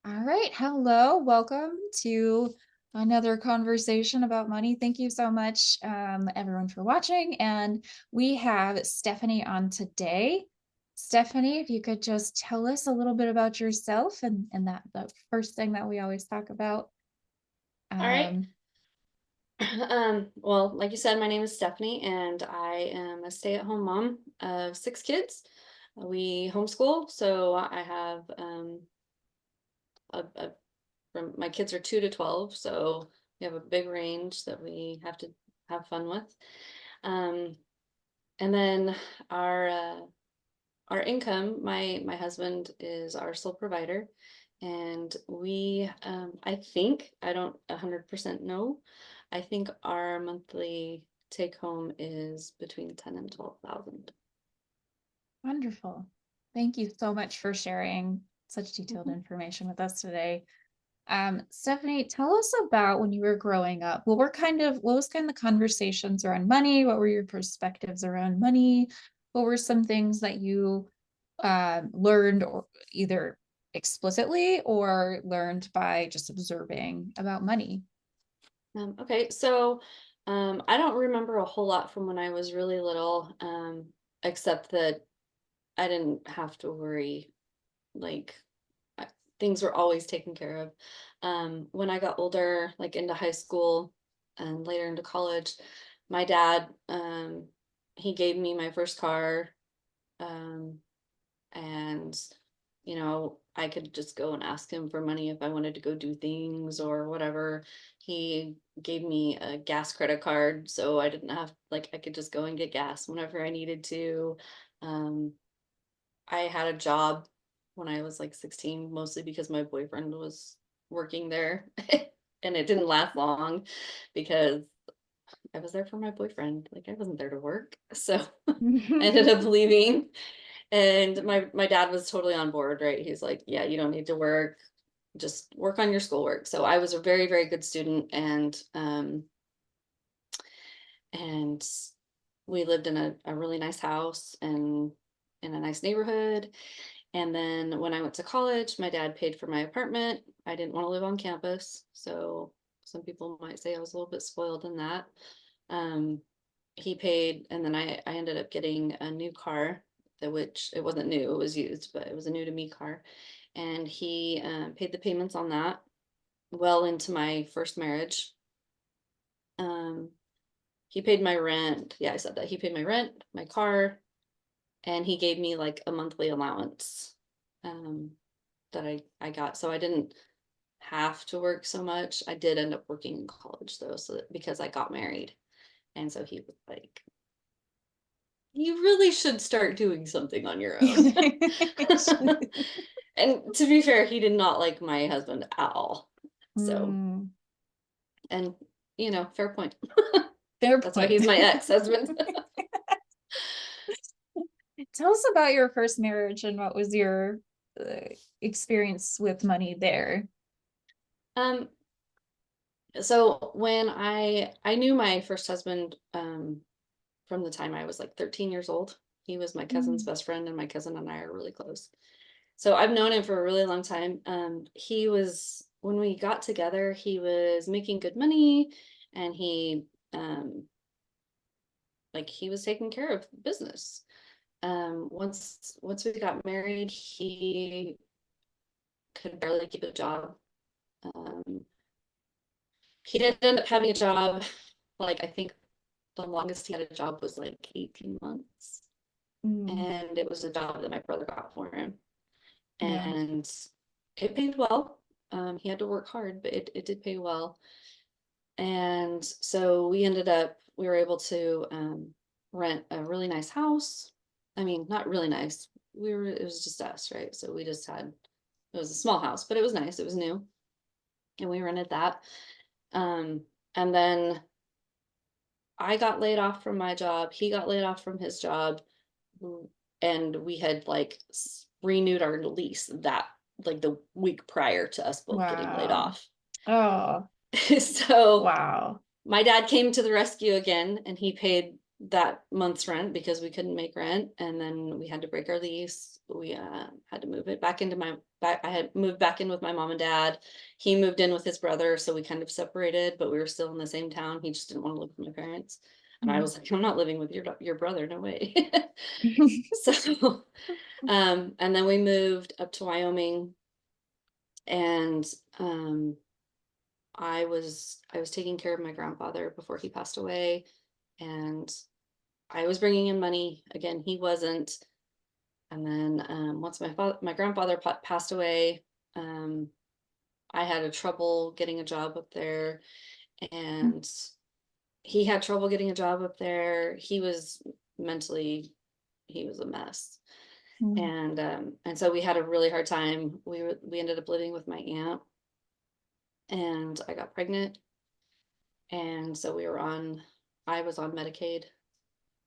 All right. Hello. Welcome to another conversation about money. Thank you so much, everyone, for watching. And we have Steffani on today. Steffani, if you could just tell us a little bit about yourself and that the first thing that we always talk about. All right. Um, Well, like you said, my name is Stephanie, and I am a stay-at-home mom of 6 kids. We homeschool, so I have a from my kids are 2 to 12, so we have a big range that we have to have fun with. Um, and then our uh, our income, my husband is our sole provider, and we I think, I don't 100% know, I think our monthly take home is between 10 and 12,000. Wonderful. Thank you so much for sharing such detailed Mhm. information with us today. Stephanie, tell us about when you were growing up. What was kind of the conversations around money? What were your perspectives around money? What were some things that you learned or either explicitly or learned by just observing about money? Okay, so I don't remember a whole lot from when I was really little, except that I didn't have to worry. Like, I- things were always taken care of. When I got older, like into high school and later into college, my dad, he gave me my first car. Um, and, I could just go and ask him for money if I wanted to go do things or whatever. He gave me a gas credit card, so I didn't have, like, I could just go and get gas whenever I needed to. Um, I had a job when I was like 16, mostly because my boyfriend was working there. And it didn't last long because I was there for my boyfriend. Like, I wasn't there to work. So I ended up leaving. And my dad was totally on board, right? He's like, yeah, you don't need to work. Just work on your schoolwork. So I was a very, very good student, and we lived in a really nice house and in a nice neighborhood. And then when I went to college, my dad paid for my apartment. I didn't want to live on campus, so some people might say I was a little bit spoiled in that. Um, he paid, and then I ended up getting a new car, which it wasn't new, it was used, but it was a new to me car. And he paid the payments on that well into my first marriage. Um, he paid my rent. Yeah, I said that. He paid my rent, my car, and he gave me like a monthly allowance um, that I got. So I didn't have to work so much. I did end up working in college though, so because I got married. And so he was like, you really should start doing something on your own. And to be fair, he did not like my husband at all. So, Mm, and fair point. fair That's why point. he's my ex-husband. Tell us about your first marriage and what was your uh, experience with money there? um, so when I knew my first husband from the time I was like 13 years old. He was my cousin's Mm. best friend, and my cousin and I are really close. So I've known him for a really long time. He was, when we got together, he was making good money, and um, he was taking care of business. Once we got married, he could barely keep a job. Um, he did end up having a job. Like, I think the longest he had a job was like 18 months. Mm. And it was a job that my brother got for him. Yeah. And it paid well. He had to work hard, but it did pay well. And so we were able to rent a really nice house. I mean, not really nice. It was just us, right? So it was a small house, but it was nice. It was new. And we rented that. Um, and then I got laid off from my job. He got laid off from his job. And we had like renewed our lease that like the week prior to us both getting laid Wow. off. Oh, So wow. my dad came to the rescue again, and he paid that month's rent because we couldn't make rent, and then we had to break our lease. We had to move it back into my back. I had moved back in with my mom and dad. He moved in with his brother, so we kind of separated, but we were still in the same town. He just didn't want to live with my parents, and I Mm. was like, I'm not living with your brother, no way. So and then we moved up to Wyoming, and I was taking care of my grandfather before he passed away, and I was bringing in money. Again, he wasn't. And then once my grandfather passed away, um, I had a trouble getting a job up there, and he had trouble getting a job up there. He was mentally, he was a mess, Mm. and so we had a really hard time. We ended up living with my aunt, and I got pregnant, and so I was on Medicaid,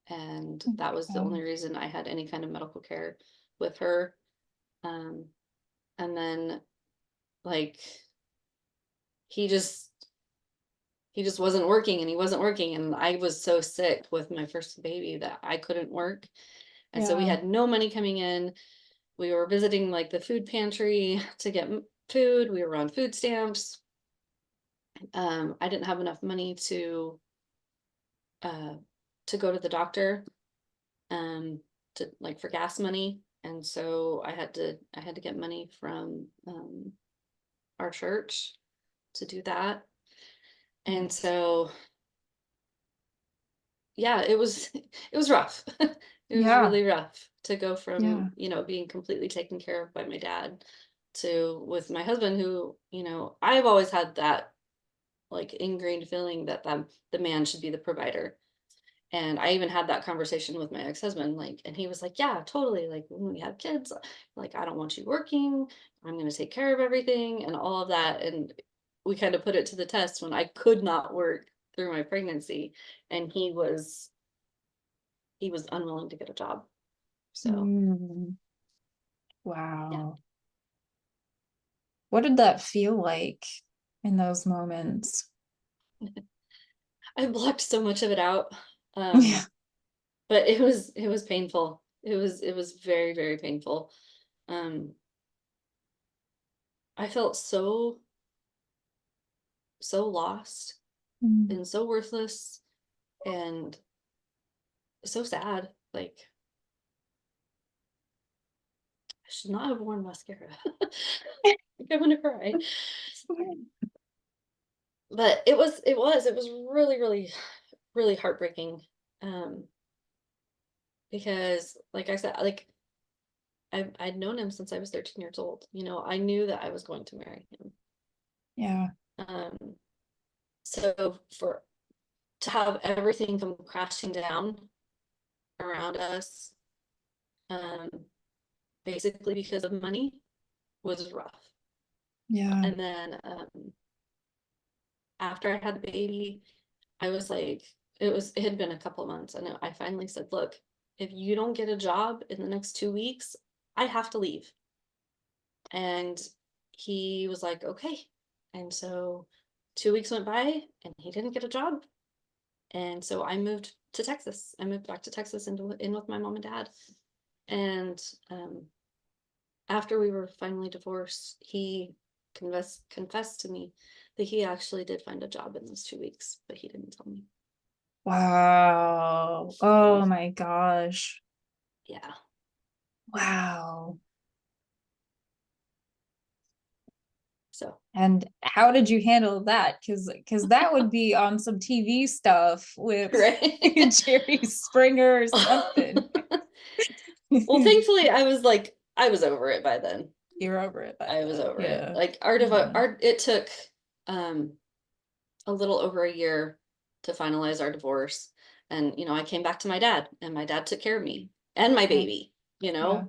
and Oh that my was the only God. reason I had any kind of medical care with her. Um, and then like he just he just wasn't working, and he wasn't working, and I was so sick with my first baby that I couldn't work, and so we Yeah. had no money coming in. We were visiting like the food pantry to get food. We were on food stamps. I didn't have enough money uh to go to the doctor, um to like for gas money, and so I had to get money from our church to do that. And Nice. so yeah, it was rough. It was Yeah. really rough to go from, Yeah. being completely taken care of by my dad to with my husband, who, I've always had that like ingrained feeling that the man should be the provider. And I even had that conversation with my ex-husband, like, and he was like, yeah, totally. Like when we have kids, like, I don't want you working. I'm going to take care of everything and all of that. And we kind of put it to the test when I could not work through my pregnancy, and he was unwilling to get a job. So Mm. yeah, Wow. What did that feel like in those moments? I blocked so much of it out. Yeah. But it was painful. It was very, very painful. Um, I felt so lost Mm. and so worthless and so sad. Like I should not have worn mascara. I'm gonna cry. But it was really, really, really heartbreaking. Um, because like I said, like I'd known him since I was 13 years old. I knew that I was going to marry him. Yeah. Um, so for to have everything come crashing down around us, um, basically because of money, was rough. Yeah. And then after I had the baby, I was like, it had been a couple of months, and I finally said, look, if you don't get a job in the next 2 weeks, I have to leave. And he was like, okay. And so 2 weeks went by, and he didn't get a job. And so I moved to Texas. I moved back to Texas in with my mom and dad. And after we were finally divorced, he confessed to me that he actually did find a job in those 2 weeks, but he didn't tell me. Wow. Oh my gosh. Yeah. Wow. So And how did you handle that? Because that would be on some TV stuff with right. Jerry Springer or something. Well, thankfully, I was over it by then. You're over it by I was then. over it. Yeah. Like Yeah. it took um a little over a year to finalize our divorce. And, I came back to my dad, and my dad took care of me and my Yeah. baby, Yeah.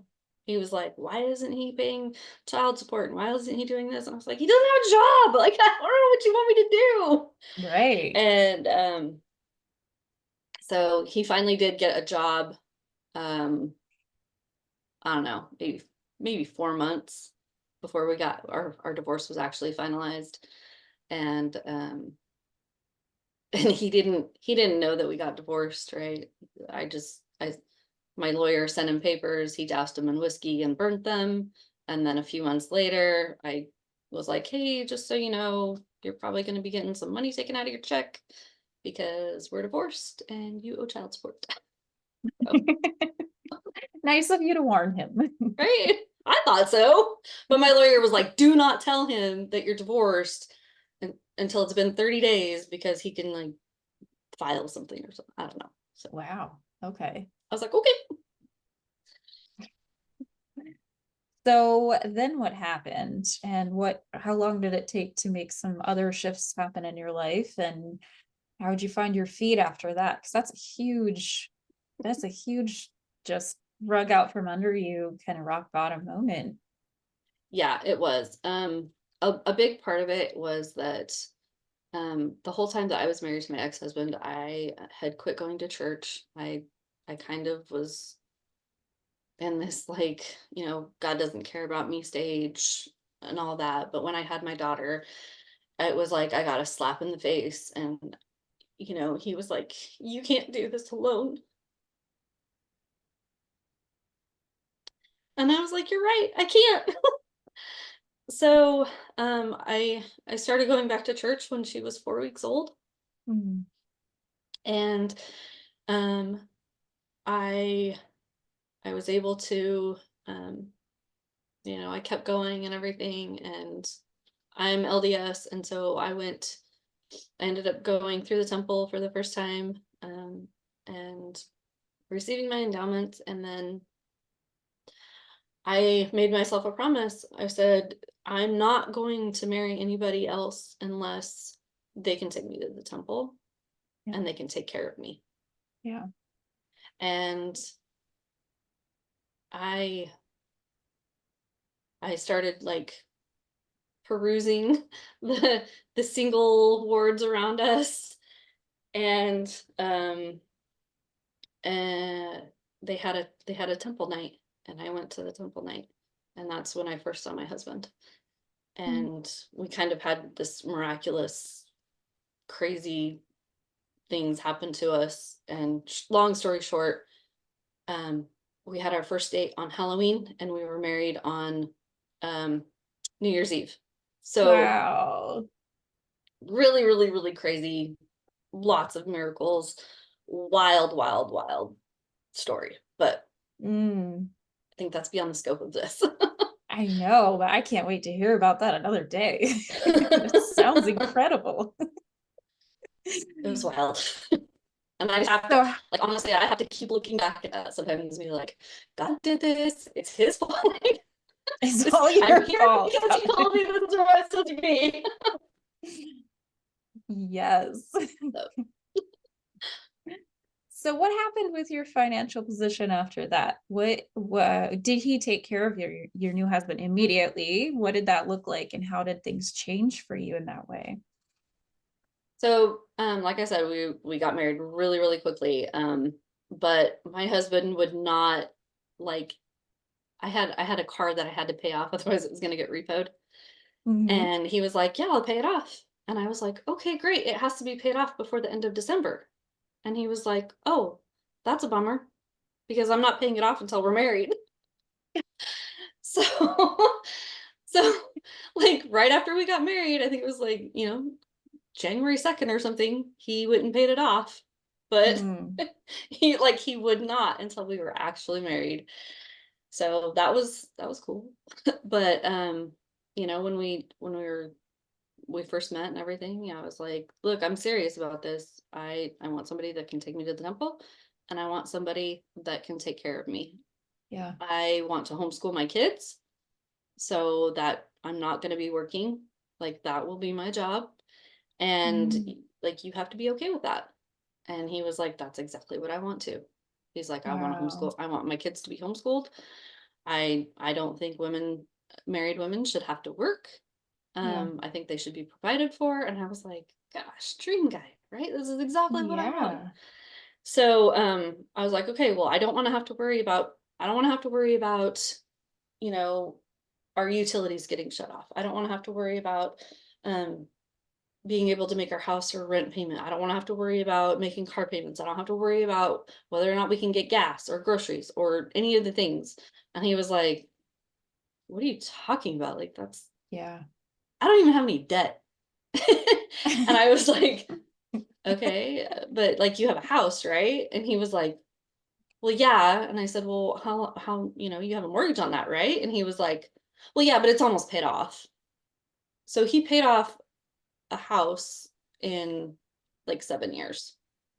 he was like, why isn't he paying child support? And why isn't he doing this? And I was like, he doesn't have a job. Like, I don't know what you want me to do. Right. And so he finally did get a job. Um, I don't know, maybe 4 months before we got our divorce was actually finalized. And and he didn't know that we got divorced, right? I my lawyer sent him papers, he doused them in whiskey and burnt them. And then a few months later, I was like, hey, just so you know, you're probably going to be getting some money taken out of your check because we're divorced and you owe child support. So, Nice of you to warn him. right? I thought so. But my lawyer was like, do not tell him that you're divorced until it's been 30 days because he can like file something or something. I don't know. So Wow. Okay. I was like, okay. So then what happened, and how long did it take to make some other shifts happen in your life? And how would you find your feet after that? Because that's a huge, just rug out from under you, kind of rock bottom moment. Yeah, it was. A big part of it was that the whole time that I was married to my ex-husband, I had quit going to church. I kind of was in this like, God doesn't care about me stage and all that. But when I had my daughter, it was like I got a slap in the face. And, he was like, you can't do this alone. And I was like, you're right, I can't. So I started going back to church when she was 4 weeks old. Mm. And um I I was able to, um, I kept going and everything, and I'm LDS, and so I ended up going through the temple for the first time, and receiving my endowment, and then I made myself a promise. I said, I'm not going to marry anybody else unless they can take me to the temple Yeah. and they can take care of me. Yeah. And I I started like perusing the single wards around us, and uh they had a temple night, and I went to the temple night, and that's when I first saw my husband. Mm. And we kind of had this miraculous, crazy things happen to us. And long story short, um we had our first date on Halloween, and we were married on um New Year's Eve. So Wow. really, really, really crazy, lots of miracles, wild, wild, wild story. But Mm. I think that's beyond the scope of this. I know, but I can't wait to hear about that another day. It sounds incredible. It was wild. And I have to, So like, honestly, I have to keep looking back at that sometimes and be like, God did this. It's his fault. Like, it's all I'm your here fault. because he told me this is where I'm supposed to be. Yes. So, So what happened with your financial position after that? What did he take care of your new husband immediately? What did that look like, and how did things change for you in that way? like I said, we got married really, really quickly. But my husband would not, like, I had a car that I had to pay off, otherwise it was going to get repoed. Mhm. And he was like, yeah, I'll pay it off. And I was like, okay, great. It has to be paid off before the end of December. And he was like, oh, that's a bummer because I'm not paying it off until we're married. So, so like right after we got married, I think it was like, January 2nd or something, he went and paid it off. But Mm. he would not until we were actually married. So that was cool. But when we first met and everything, yeah, I was like, look, I'm serious about this. I want somebody that can take me to the temple, and I want somebody that can take care of me. Yeah. I want to homeschool my kids so that I'm not going to be working. Like, that will be my job. And Mm. like, you have to be okay with that. And he was like, that's exactly what I want to. He's like, I want to Wow. homeschool. I want my kids to be homeschooled. I don't think married women should have to work. Yeah. I think they should be provided for. And I was like, gosh, dream guy, right? This is exactly what I want. Yeah. So I was like, okay, well, I don't want to have to worry about, you know, our utilities getting shut off. I don't want to have to worry about, um, being able to make our house or rent payment. I don't want to have to worry about making car payments. I don't have to worry about whether or not we can get gas or groceries or any of the things. And he was like, what are you talking about? Like, that's, Yeah. I don't even have any debt. And I was like, okay, but like you have a house, right? And he was like, well, yeah. And I said, well, how, you have a mortgage on that, right? And he was like, well, yeah, but it's almost paid off. So he paid off a house in like 7 years.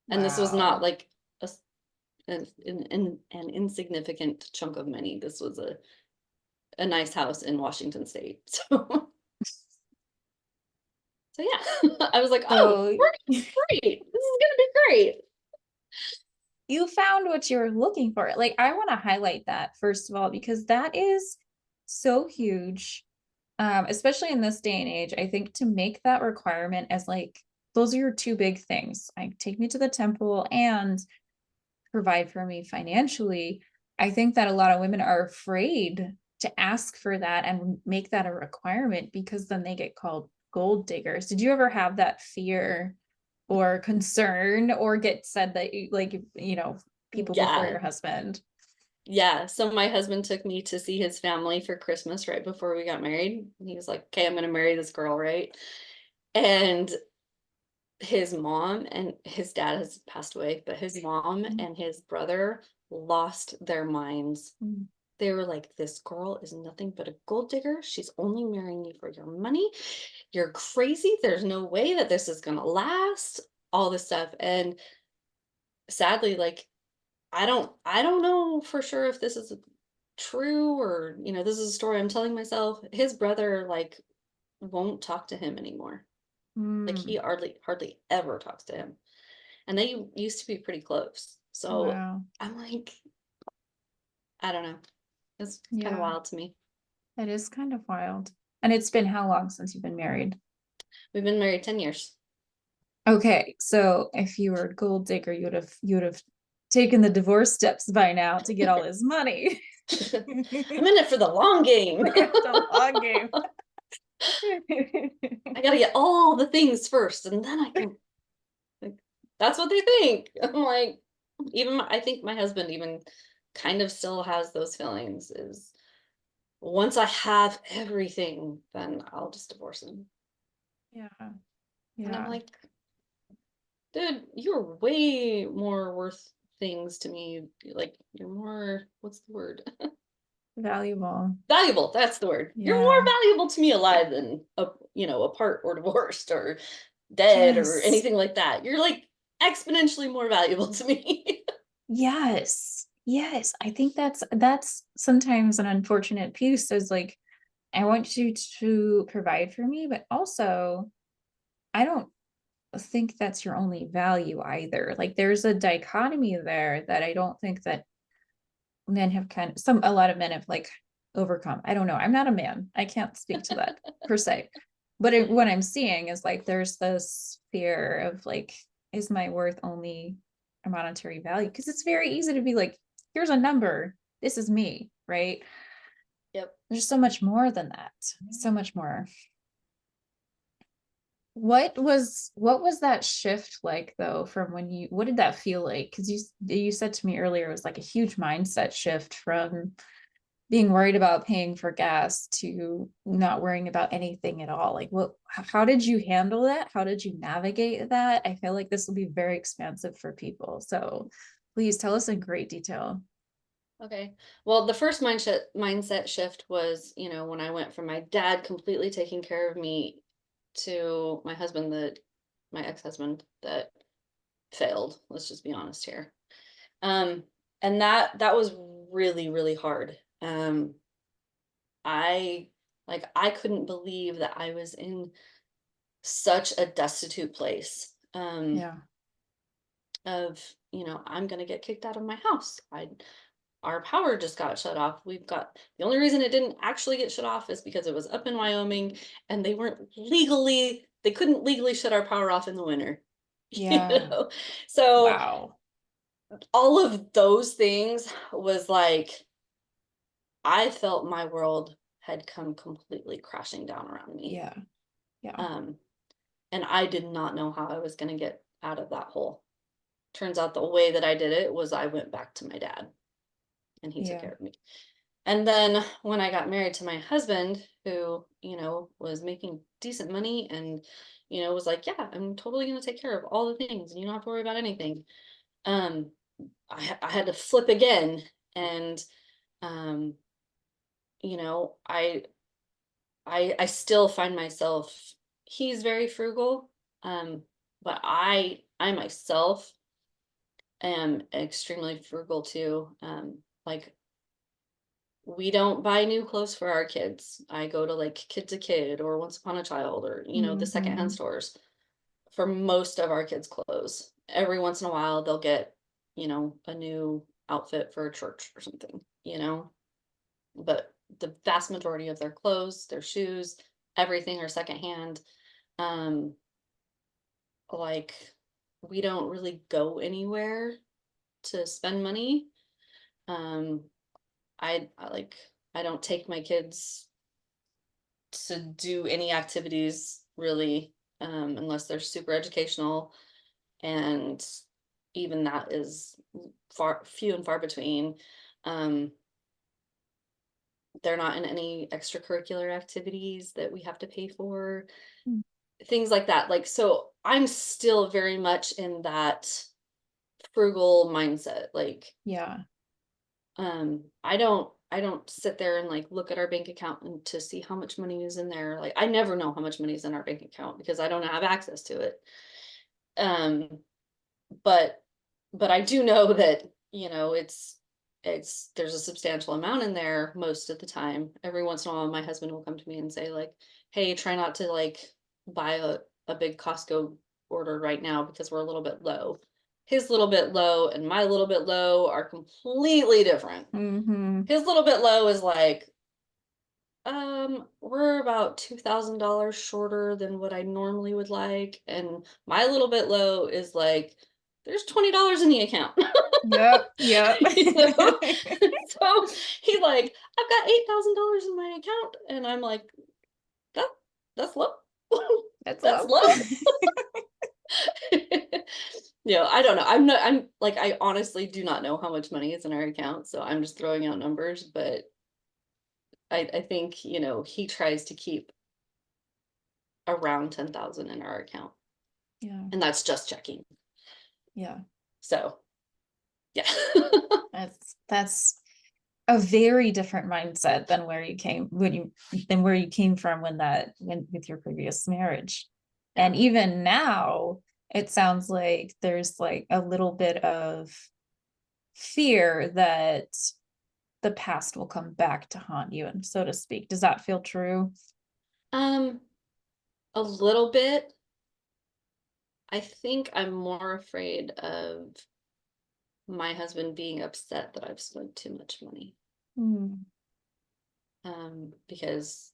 And this was not Wow. like an insignificant chunk of money. This was a nice house in Washington State. So yeah, I was like, oh, So we're great. This is gonna be great. you found what you were looking for. Like, I want to highlight that first of all, because that is so huge. Especially in this day and age, I think to make that requirement as like those are your two big things. Like take me to the temple and provide for me financially. I think that a lot of women are afraid to ask for that and make that a requirement because then they get called gold diggers. Did you ever have that fear or concern or get said that you like, people before Yeah. your husband? Yeah. So my husband took me to see his family for Christmas right before we got married. And he was like, okay, I'm gonna marry this girl, right? And his mom and his dad has passed away, but his mom and his brother lost their minds. Mm. They were like, this girl is nothing but a gold digger. She's only marrying you for your money. You're crazy. There's no way that this is gonna last. All this stuff. And sadly, like I don't know for sure if this is true or this is a story I'm telling myself. His brother like won't talk to him anymore. Like he Mm. hardly ever talks to him. And they used to be pretty close. So Wow. I'm like, I don't know. It's kind of Yeah, wild to me. it is kind of wild. And it's been how long since you've been married? We've been married 10 years. Okay, so if you were a gold digger, you would have taken the divorce steps by now to get all his money. I'm in it for the long game. The long game. I gotta get all the things first and then I can like that's what they think. I'm like, I think my husband even kind of still has those feelings is once I have everything, then I'll just divorce him. Yeah, And I'm yeah, like, dude, you're way more worth things to me. Like you're more, what's the word? valuable. Valuable. That's the word. You're more Yeah. valuable to me alive than apart or divorced or dead or Yes. anything like that. You're like exponentially more valuable to me. Yes. Yes. I think that's sometimes an unfortunate piece is like I want you to provide for me, but also I don't think that's your only value either. Like there's a dichotomy there that I don't think that men have kind of a lot of men have like overcome. I don't know. I'm not a man. I can't speak to that per se. But what I'm seeing is like there's this fear of like, is my worth only a monetary value? Because it's very easy to be like, here's a number. This is me, right? Yep. There's so much more than that. So much more. What was that shift like though from when you what did that feel like? Because you said to me earlier it was like a huge mindset shift from being worried about paying for gas to not worrying about anything at all. Like how did you handle that? How did you navigate that? I feel like this will be very expansive for people. So please tell us in great detail. Okay. Well, the first mindset shift was, when I went from my dad completely taking care of me to my husband my ex-husband that failed. Let's just be honest here. Um, and that was really, really hard. I I couldn't believe that I was in such a destitute place. Yeah. Of, I'm gonna get kicked out of my house. Our power just got shut off. The only reason it didn't actually get shut off is because it was up in Wyoming and they couldn't legally shut our power off in the winter. Yeah. So Wow. all of those things was like I felt my world had come completely crashing down around me. Yeah. Yeah. Um, And I did not know how I was going to get out of that hole. Turns out the way that I did it was I went back to my dad and he took Yeah. care of me. And then when I got married to my husband, who, was making decent money and, was like, yeah, I'm totally going to take care of all the things and you don't have to worry about anything. Um, I had to flip again. And, um, you know, I, I still find myself, he's very frugal. Um, but I myself am extremely frugal too. Like we don't buy new clothes for our kids. I go to like Kid to Kid or Once Upon a Child or, the secondhand Hmm. stores for most of our kids' clothes. Every once in a while, they'll get, a new outfit for a church or something. But the vast majority of their clothes, their shoes, everything are secondhand. Um, like we don't really go anywhere to spend money. Um, I like I don't take my kids to do any activities really, unless they're super educational, and even that is few and far between. Um, they're not in any extracurricular activities that we have to pay for, things like that. Like, so I'm still very much in that frugal mindset. Like, Yeah. I don't sit there and like look at our bank account and to see how much money is in there. Like I never know how much money is in our bank account because I don't have access to it. Um, but I do know that, it's there's a substantial amount in there most of the time. Every once in a while my husband will come to me and say like, "Hey, try not to like buy a big Costco order right now because we're a little bit low." His little bit low and my little bit low are completely different. Hmm. His little bit low is like, we're about $2,000 shorter than what I normally would like. And my little bit low is like, there's $20 in the account. Yep. Yep. You know? So he's like, I've got $8,000 in my account. And I'm like, that that's low. That's That's low. low. I don't know. I'm like, I honestly do not know how much money is in our account. So I'm just throwing out numbers, but I think, he tries to keep around 10,000 in our account. Yeah. And that's just checking. Yeah. So, yeah. That's a very different mindset than where you came from when with your previous marriage. Yeah. And even now, it sounds like there's like a little bit of fear that the past will come back to haunt you, and so to speak. Does that feel true? Um, a little bit. I think I'm more afraid of my husband being upset that I've spent too much money. Mm, Because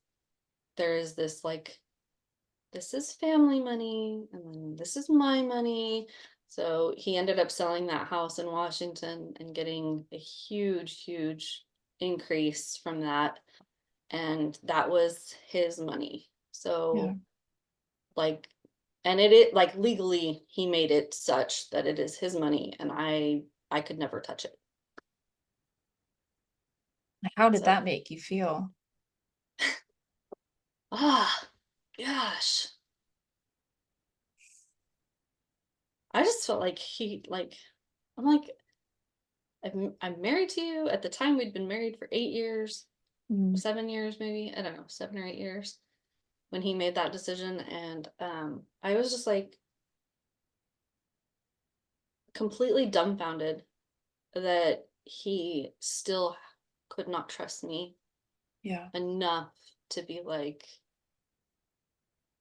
there is this like, this is family money and then this is my money. So he ended up selling that house in Washington and getting a huge, huge increase from that. And that was his money. yeah. So, like, and it like legally he made it such that it is his money and I could never touch it. How did So, that make you feel? ah, gosh. I just felt like I'm like, I'm married to you. At the time, we'd been married for 8 years, Mm, 7 years, maybe. I don't know, 7 or 8 years when he made that decision. And I was just like completely dumbfounded that he still could not trust me yeah. enough to be like,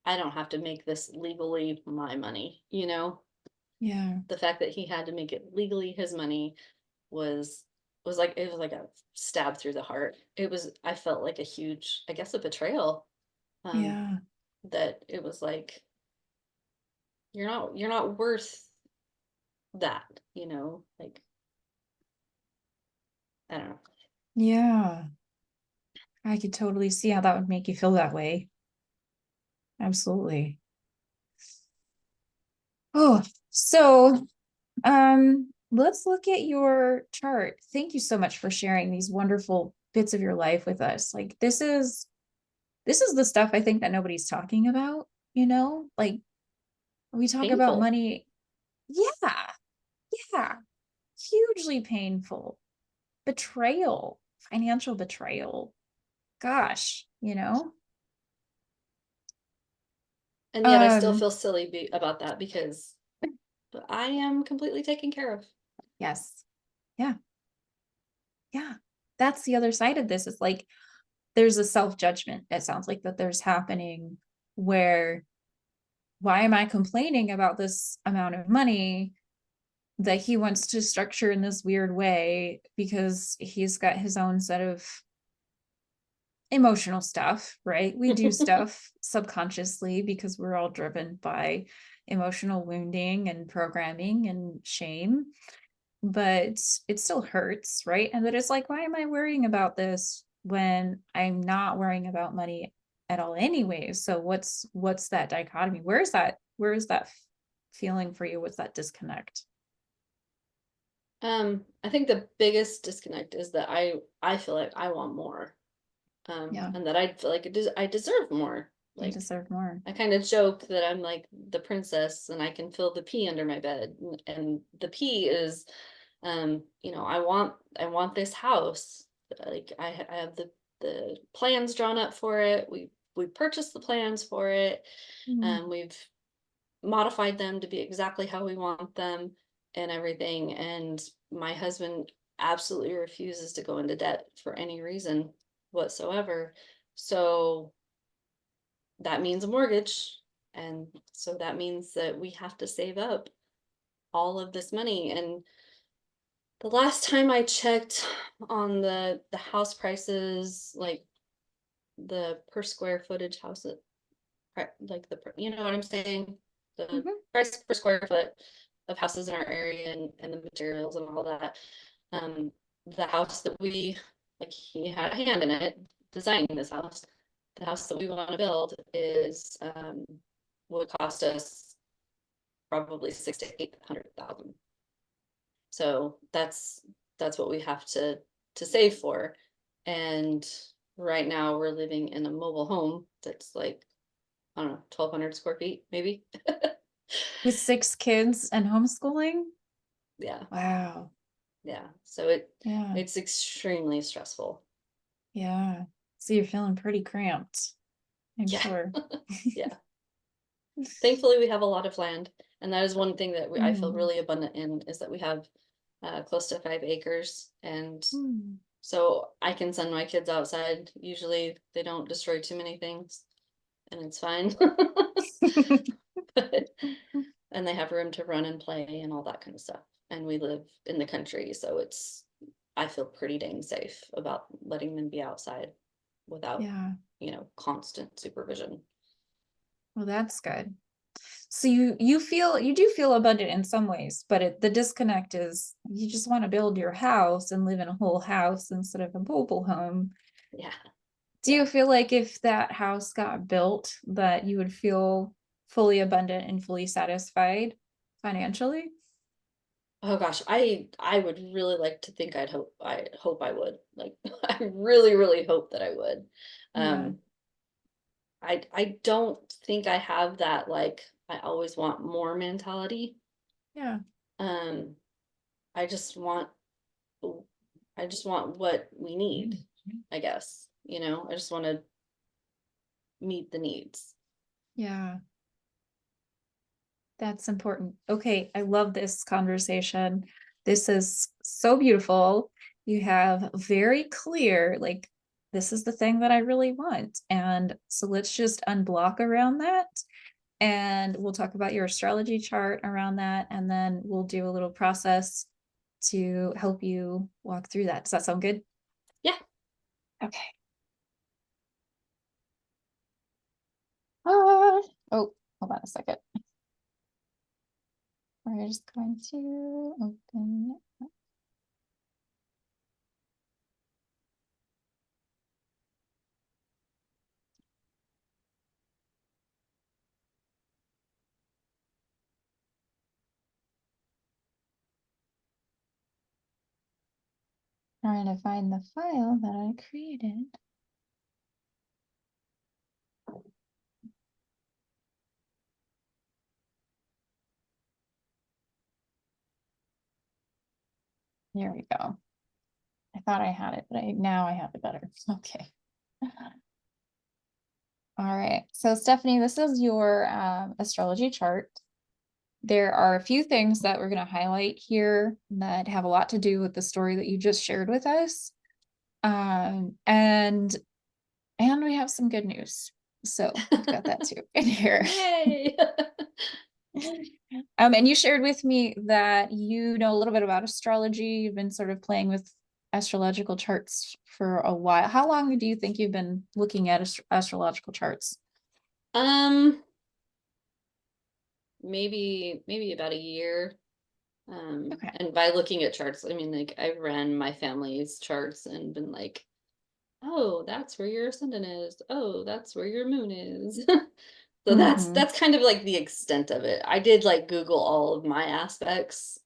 I don't have to make this legally my money. Yeah. The fact that he had to make it legally his money was it was like a stab through the heart. I felt like a huge, I guess, a betrayal. Um, Yeah. that it was like, you're not worth that. Like, I don't know. Yeah. I could totally see how that would make you feel that way. Absolutely. Oh, so let's look at your chart. Thank you so much for sharing these wonderful bits of your life with us. Like this is the stuff I think that nobody's talking about, Like we talk about Painful. money. Yeah, yeah. Hugely painful. Betrayal, financial betrayal. Gosh. And yet I still Um, feel silly about that because I am completely taken care of. yes. Yeah. Yeah. That's the other side of this. It's like there's a self-judgment, it sounds like that there's happening where why am I complaining about this amount of money that he wants to structure in this weird way because he's got his own set of emotional stuff, right? We do stuff subconsciously because we're all driven by emotional wounding and programming and shame, but it still hurts, right? And that it's like, why am I worrying about this when I'm not worrying about money at all anyway? So what's that dichotomy? Where is that feeling for you? What's that disconnect? I think the biggest disconnect is that I feel like I want more. Yeah, And that I feel like I deserve more. you Like deserve more. I kind of joke that I'm like the princess and I can feel the pee under my bed. And the pee is, I want this house. Like I have the plans drawn up for it. We purchased the plans for it. Mm. We've modified them to be exactly how we want them and everything. And my husband absolutely refuses to go into debt for any reason whatsoever. So that means a mortgage. And so that means that we have to save up all of this money. And the last time I checked on the house prices, like the per square footage house, like you know what I'm saying? The Mhm. price per square foot of houses in our area and the materials and all that. Um, the house that like he had a hand in it, designing this house. The house that we want to build is would cost us probably 6 to 800,000. So that's what we have to save for. And right now we're living in a mobile home that's like, I don't know, 1,200 square feet, maybe. With 6 kids and homeschooling? Yeah, Wow. yeah. So it Yeah. it's extremely stressful. Yeah. So you're feeling pretty cramped, I'm Yeah, sure. yeah. Thankfully, we have a lot of land, and that is one thing that I feel Mm. really abundant in is that we have close to 5 acres, and Mm. so I can send my kids outside. Usually, they don't destroy too many things, and it's fine. But and they have room to run and play and all that kind of stuff. And we live in the country, so I feel pretty dang safe about letting them be outside without, Yeah. constant supervision. Well, that's good. So you do feel abundant in some ways, but the disconnect is you just want to build your house and live in a whole house instead of a mobile home. Yeah, Do yeah. you feel like if that house got built, that you would feel fully abundant and fully satisfied financially? Oh gosh, I would really like to think I hope I would. Like I really, really hope that I would. Yeah. Um, I don't think I have that like I always want more mentality. Yeah. Um, I just want I just want what we need, I guess. I just want to meet the needs. Yeah. That's important. Okay, I love this conversation. This is so beautiful. You have very clear, like, this is the thing that I really want. And so let's just unblock around that. And we'll talk about your astrology chart around that. And then we'll do a little process to help you walk through that. Does that sound good? Yeah. Okay. Oh, hold on a second. We're just going to open. Trying to find the file that I created. There we go. I thought I had it, but now I have it better. Okay. All right. So Stephanie, this is your astrology chart. There are a few things that we're going to highlight here that have a lot to do with the story that you just shared with us. And we have some good news. So we've got that too in here. Yay! And you shared with me that you know a little bit about astrology. You've been sort of playing with astrological charts for a while. How long do you think you've been looking at astrological charts? Maybe about a year. Okay. And by looking at charts, I mean, like, I've ran my family's charts and been like, oh, that's where your ascendant is. Oh, that's where your moon is. So that's kind of like the extent of it. I did like Google all of my aspects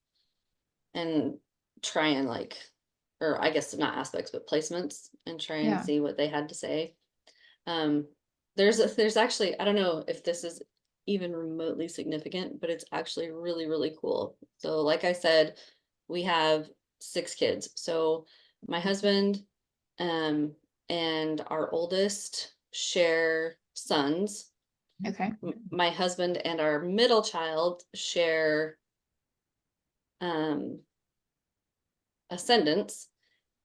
and try and like, or I guess not aspects, but placements, and try and Yeah. see what they had to say. Um, there's actually, I don't know if this is even remotely significant, but it's actually really, really cool. So like I said, we have 6 kids. So my husband, and our oldest share sons. Okay. My husband and our middle child share um ascendants,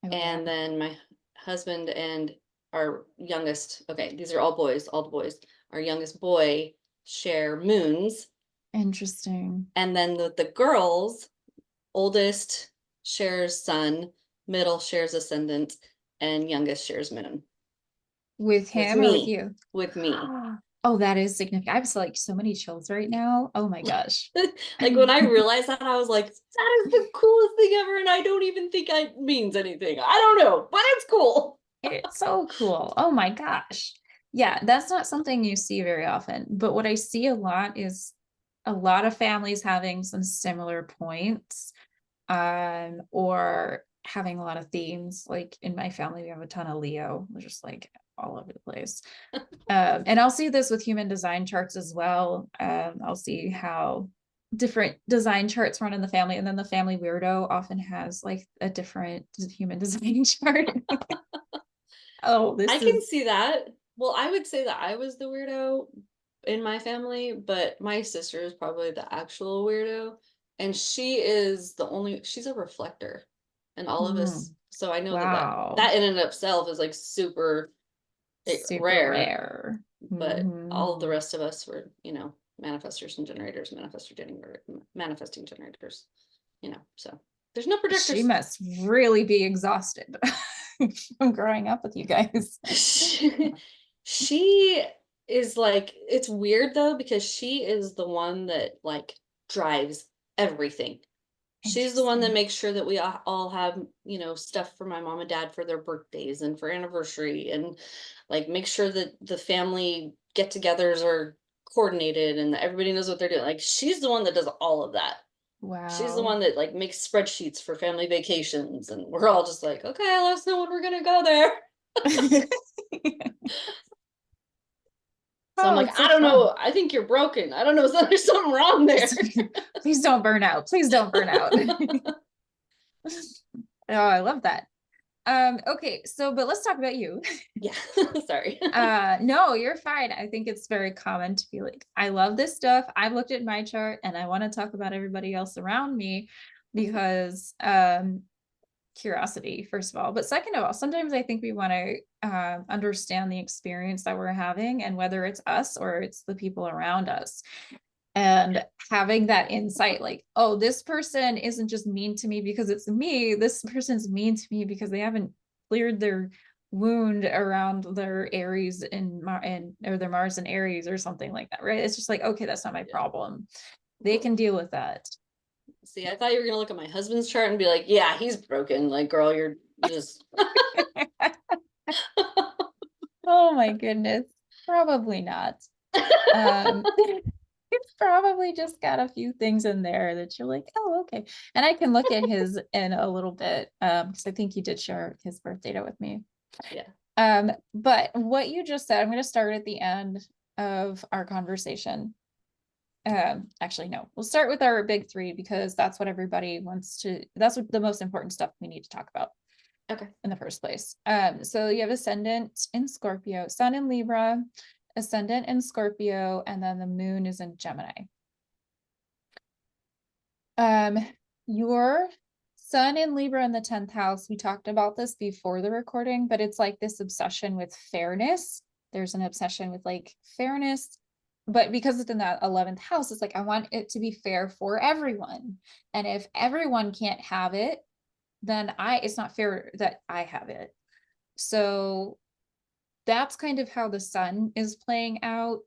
Oh, yeah. and then my husband and our youngest, okay, these are all boys, all the boys, our youngest boy share moons, Interesting. and then the girls, oldest shares sun, middle shares ascendant, and youngest shares moon With with him or with me, you? with me. Oh, that is significant. I have like so many chills right now. Oh my gosh. Like when I realized that, I was like, that is the coolest thing ever, and I don't even think it means anything. I don't know, but it's cool. It's so cool. Oh my gosh. Yeah, that's not something you see very often. But what I see a lot is a lot of families having some similar points, or having a lot of themes. Like in my family, we have a ton of Leo, we're just like all over the place. And I'll see this with human design charts as well. I'll see how different design charts run in the family, and then the family weirdo often has like a different human design chart. Oh, I this can is see that. Well, I would say that I was the weirdo in my family, but my sister is probably the actual weirdo. And she is the only, she's a reflector in all of us. So I know that wow, that in and of itself is like super super rare, rare. but all of the Mhm. rest of us were, manifestors and generators, manifesting generators, so there's no She projectors. must really be exhausted from growing up with you guys. She is like, it's weird though, because she is the one that like drives everything. She's the one that Interesting. makes sure that we all have, stuff for my mom and dad for their birthdays and for anniversary, and like make sure that the family get-togethers are coordinated and that everybody knows what they're doing. Like she's the one that does all of that. She's the Wow. one that like makes spreadsheets for family vacations, and we're all just like, okay, let us know when we're gonna go there. So I'm Oh, like, it's I so don't fun. know. I think you're broken. I don't know. There's something wrong there. Please don't burn out. Please don't burn out. Oh, I love that. Okay, so but let's talk about you. Yeah. Sorry. No, you're fine. I think it's very common to be like, I love this stuff. I've looked at my chart and I want to talk about everybody else around me because curiosity, first of all. But second of all, sometimes I think we want to understand the experience that we're having and whether it's us or it's the people around us. And having that insight, like, oh, this person isn't just mean to me because it's me. This person's mean to me because they haven't cleared their wound around their Aries and or their Mars and Aries or something like that, right? It's just like, okay, that's not my Yeah. problem. They can deal with that. See, I thought you were gonna look at my husband's chart and be like, yeah, he's broken. Like, girl, you're just Oh my goodness. Probably not. Um, It's probably just got a few things in there that you're like, oh, okay. And I can look at his in a little bit, because I think you did share his birth data with me. Yeah. But what you just said, I'm going to start at the end of our conversation. Actually, no, we'll start with our big three because that's what everybody wants to, that's what the most important stuff we need to talk about Okay. in the first place. So you have ascendant in Scorpio, sun in Libra, ascendant in Scorpio, and then the moon is in Gemini. Your sun in Libra in the 10th house, we talked about this before the recording, but it's like this obsession with fairness. There's an obsession with like fairness, but because it's in that 11th house, it's like, I want it to be fair for everyone. And if everyone can't have it, then it's not fair that I have it. So that's kind of how the sun is playing out.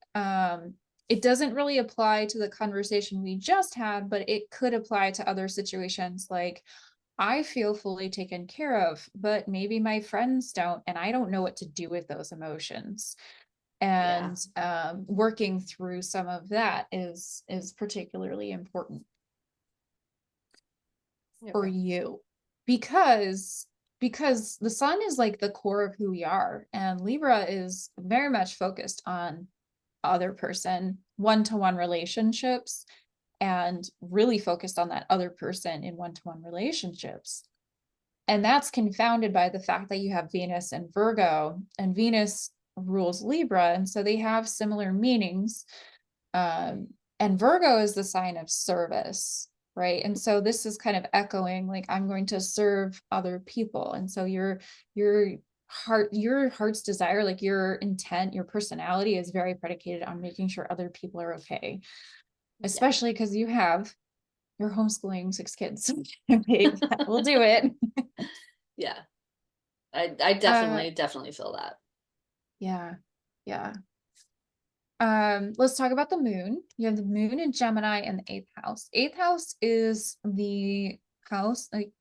It doesn't really apply to the conversation we just had, but it could apply to other situations like I feel fully taken care of, but maybe my friends don't, and I don't know what to do with those emotions. Yeah. And working through some of that is particularly important for Okay. you because the sun is like the core of who we are, and Libra is very much focused on other person, one-to-one relationships, and really focused on that other person in one-to-one relationships. And that's confounded by the fact that you have Venus and Virgo, and Venus rules Libra, and so they have similar meanings. And Virgo is the sign of service, right? And so this is kind of echoing like I'm going to serve other people. And so your heart's desire, like your intent, your personality is very predicated on making sure other people are okay, Yeah. especially because you're homeschooling 6 kids. That will do it. Yeah. I Uh definitely feel that. yeah. Yeah. Let's talk about the moon. You have the moon in Gemini in the 8th house. 8th house is the house, like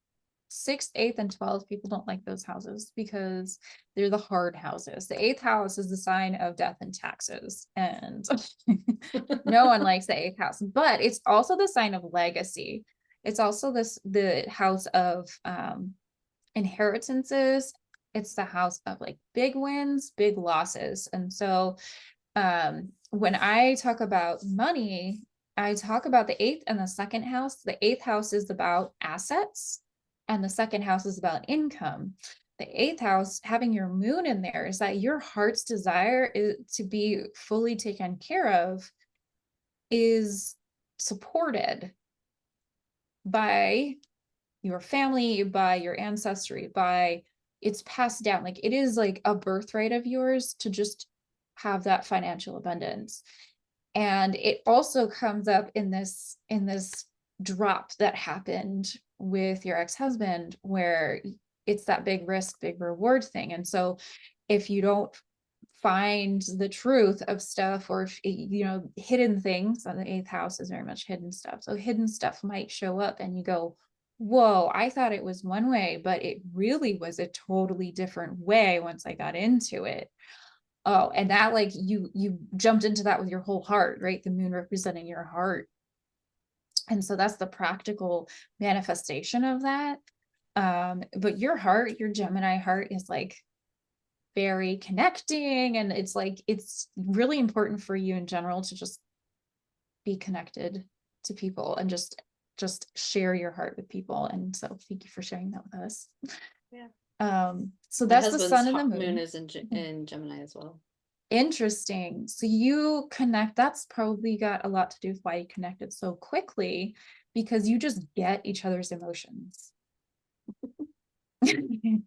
6th, 8th, and 12th. People don't like those houses because they're the hard houses. The 8th house is the sign of death and taxes, and no one likes the 8th house, but it's also the sign of legacy. It's also the house of inheritances. It's the house of like big wins, big losses. And so when I talk about money, I talk about the 8th and the 2nd house. The 8th house is about assets, and the 2nd house is about income. The 8th house, having your moon in there, is that your heart's desire is to be fully taken care of, is supported by your family, by your ancestry, by it's passed down. Like it is like a birthright of yours to just have that financial abundance. And it also comes up in this drop that happened with your ex-husband, where it's that big risk, big reward thing. And so if you don't find the truth of stuff, or if hidden things, on the 8th house is very much hidden stuff, so hidden stuff might show up and you go, whoa, I thought it was one way, but it really was a totally different way once I got into it. Oh, and that, like, you jumped into that with your whole heart, right? The moon representing your heart. And so that's the practical manifestation of that. But your heart, your Gemini heart, is like very connecting, and it's like it's really important for you in general to just be connected to people and just share your heart with people. And so thank you for sharing that with us. Yeah. So My that's the husband's sun and the moon moon. is in Gemini as well. Interesting. So you connect, that's probably got a lot to do with why you connected so quickly, because you just get each other's emotions. And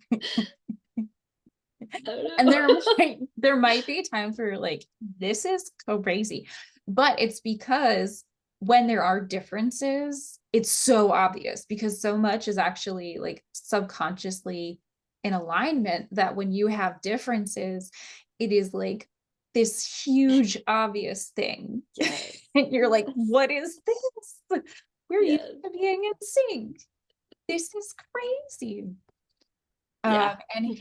there might be times where you're like, this is so crazy. But it's because when there are differences, it's so obvious, because so much is actually like subconsciously in alignment, that when you have differences, it is like this huge obvious thing. Yes. And you're like, what is this? We're used Yes. to being in sync. This is crazy. Yeah. And it's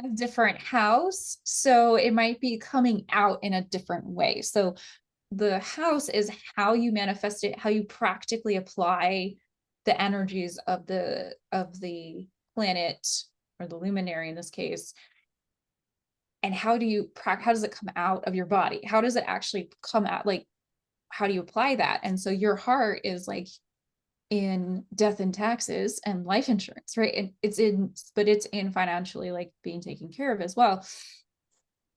a different house, so it might be coming out in a different way. So the house is how you manifest it, how you practically apply the energies of the planet or the luminary in this case. And how does it come out of your body? How does it actually come out? Like, how do you apply that? And so your heart is like in death and taxes and life insurance, right? And it's in financially like being taken care of as well.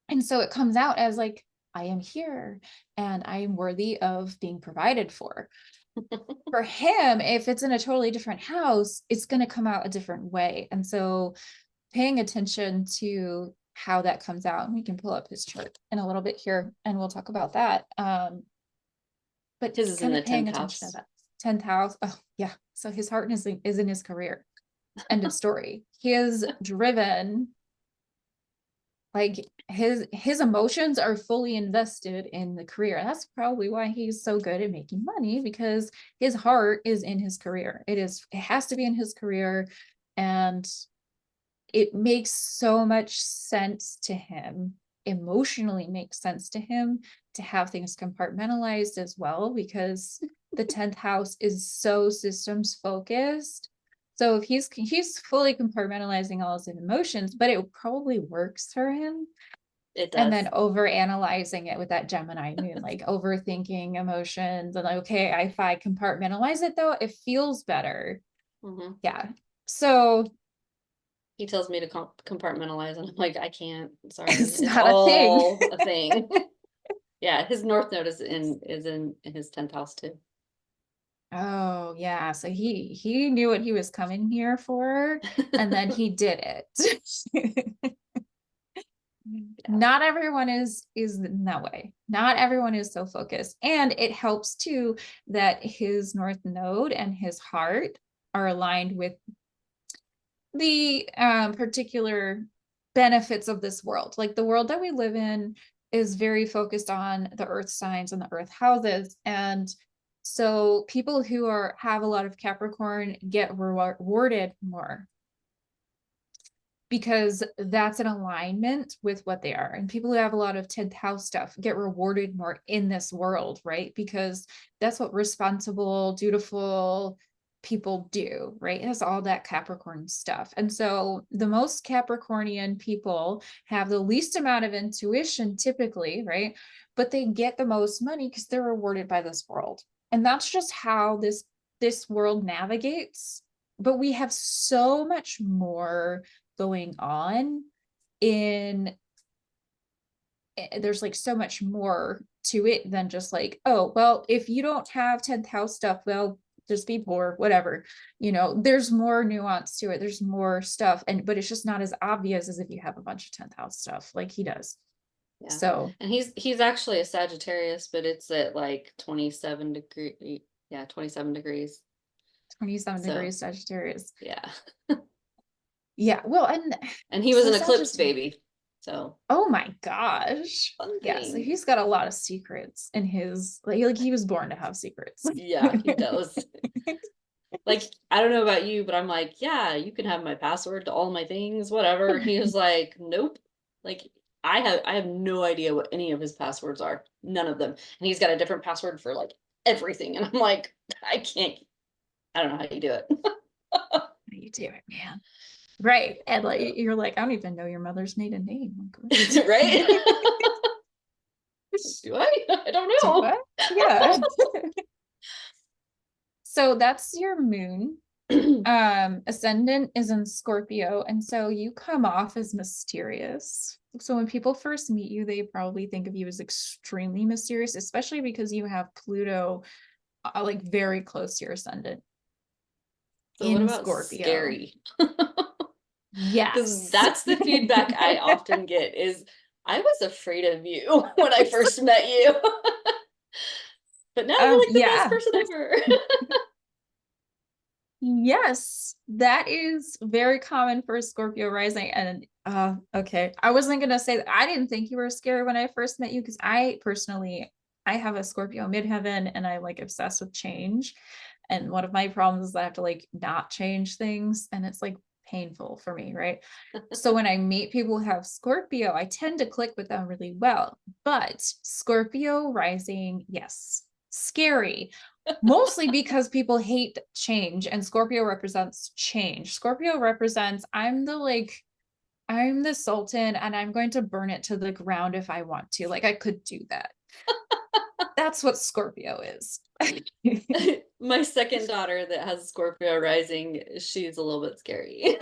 And so it comes out as like, I am here and I am worthy of being provided for. For him, if it's in a totally different house, it's going to come out a different way. And so paying attention to how that comes out, and we can pull up his chart in a little bit here and we'll talk about that. But His is in kind the of paying 10th attention to house. that 10th house. Oh yeah. So his heart is in his career. End of story. He is driven, like his emotions are fully invested in the career. That's probably why he's so good at making money, because his heart is in his career. It has to be in his career. And it makes so much sense to him, emotionally makes sense to him, to have things compartmentalized as well, because the 10th house is so systems focused. So if he's fully compartmentalizing all his emotions, but it probably works for him. It And does. then over analyzing it with that Gemini moon, like overthinking emotions, and like, okay, if I compartmentalize it though, it feels better. Mm-hmm. Yeah. So He tells me to compartmentalize, and I'm like, I can't. Sorry, it's it's not a thing. all a thing. Yeah, his North Node is in his 10th house too. Oh yeah, so he knew what he was coming here for, and then he did it. Yeah. Not everyone is in that way. Not everyone is so focused, and it helps too that his North Node and his heart are aligned with the particular benefits of this world. Like the world that we live in is very focused on the earth signs and the earth houses. And so people who have a lot of Capricorn get rewarded more, because that's an alignment with what they are. And people who have a lot of 10th house stuff get rewarded more in this world, right? Because that's what responsible, dutiful people do, right? It has all that Capricorn stuff. And so the most Capricornian people have the least amount of intuition typically, right? But they get the most money because they're rewarded by this world. And that's just how this world navigates. But we have so much more going on in there's like so much more to it than just like, oh well, if you don't have 10th house stuff, well, just be poor, whatever. There's more nuance to it, there's more stuff, but it's just not as obvious as if you have a bunch of 10th house stuff like he does. Yeah. So And he's actually a Sagittarius, but it's at like 27 degree. Yeah, 27 degrees. 27 So degrees Sagittarius. yeah. Yeah, well, and And he was so an eclipse Sagittarius, baby. So oh my gosh. fun Yeah, so thing. he's got a lot of secrets in his, like he was born to have secrets. Yeah, he does. Like, I don't know about you, but I'm like, yeah, you can have my password to all my things, whatever. He was like, nope. Like, I have no idea what any of his passwords are. None of them. And he's got a different password for like everything. And I'm like, I don't know how you do it. How you do it, man? Right. And like So, you're like, I don't even know your mother's maiden name. Like, right? Do I? I don't do know. what? Yeah. So that's your moon. Ascendant is in Scorpio, and so you come off as mysterious. So when people first meet you, they probably think of you as extremely mysterious, especially because you have Pluto like very close to your ascendant So what in about Scorpio. scary? Because Yes. that's the feedback I often get is I was afraid of you when I first met you. But now you're like the best Yeah. person ever. Yes, that is very common for Scorpio rising. And okay, I wasn't gonna say that I didn't think you were scary when I first met you, because I have a Scorpio midheaven and I like obsessed with change. And one of my problems is that I have to like not change things. And it's like painful for me, right? So when I meet people who have Scorpio, I tend to click with them really well. But Scorpio rising, yes, scary. Mostly because people hate change, and Scorpio represents change. Scorpio represents, I'm the sultan and I'm going to burn it to the ground if I want to. Like I could do that. That's what Scorpio is. My second daughter that has Scorpio rising, she's a little bit scary.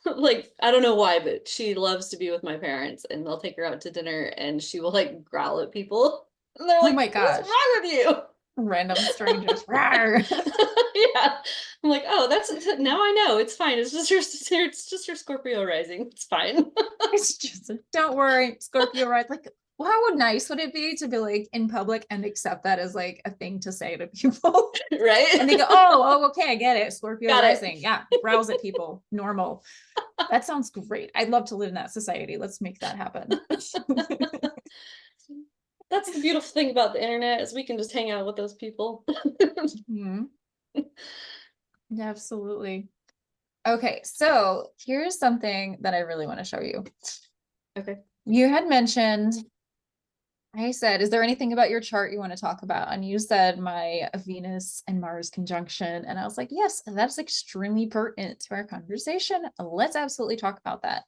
Like, I don't know why, but she loves to be with my parents and they'll take her out to dinner and she will like growl at people. And they're Oh like, my what is gosh. wrong with you? Random strangers. Rawr. Yeah. I'm like, oh, that's now I know. It's fine. It's just your Scorpio rising. It's fine. It's just, don't worry, Scorpio, right? Like, well, how nice would it be to be like in public and accept that as like a thing to say to people? Right? And they go, oh, okay, I get it. Scorpio Got it. rising. Yeah, browse at people. Normal. That sounds great. I'd love to live in that society. Let's make that happen. That's the beautiful thing about the internet is we can just hang out with those people. Mhm. Absolutely. Okay, so here's something that I really want to show you. Okay. You had mentioned, I said, is there anything about your chart you want to talk about? And you said my Venus and Mars conjunction. And I was like, yes, that's extremely pertinent to our conversation. Let's absolutely talk about that.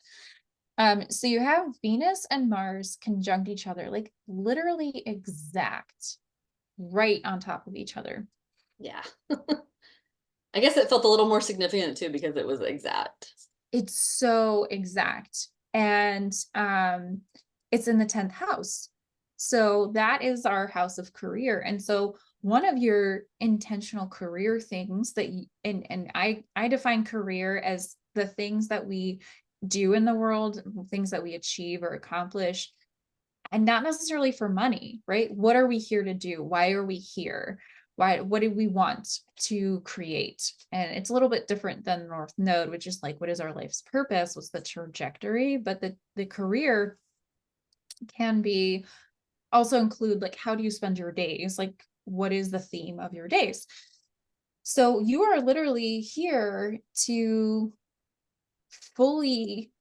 So you have Venus and Mars conjunct each other, like literally exact, right on top of each other. Yeah. I guess it felt a little more significant too because it was exact. It's so exact. And it's in the 10th house. So that is our house of career. And so one of your intentional career things that you, and I define career as the things that we do in the world, things that we achieve or accomplish, and not necessarily for money, right? What are we here to do? Why are we here? What do we want to create? And it's a little bit different than North Node, which is like, what is our life's purpose? What's the trajectory? But the career can be also include like, how do you spend your days? Like, what is the theme of your days? So you are literally here to fully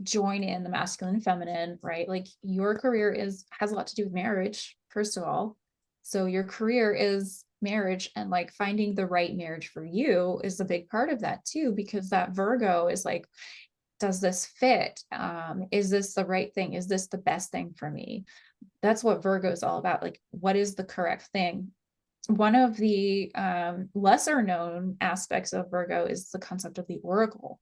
join in the masculine and feminine, right? Like your career has a lot to do with marriage, first of all. So your career is marriage, and like finding the right marriage for you is a big part of that too, because that Virgo is like, does this fit? Is this the right thing? Is this the best thing for me? That's what Virgo is all about. Like, what is the correct thing? One of the lesser known aspects of Virgo is the concept of the oracle.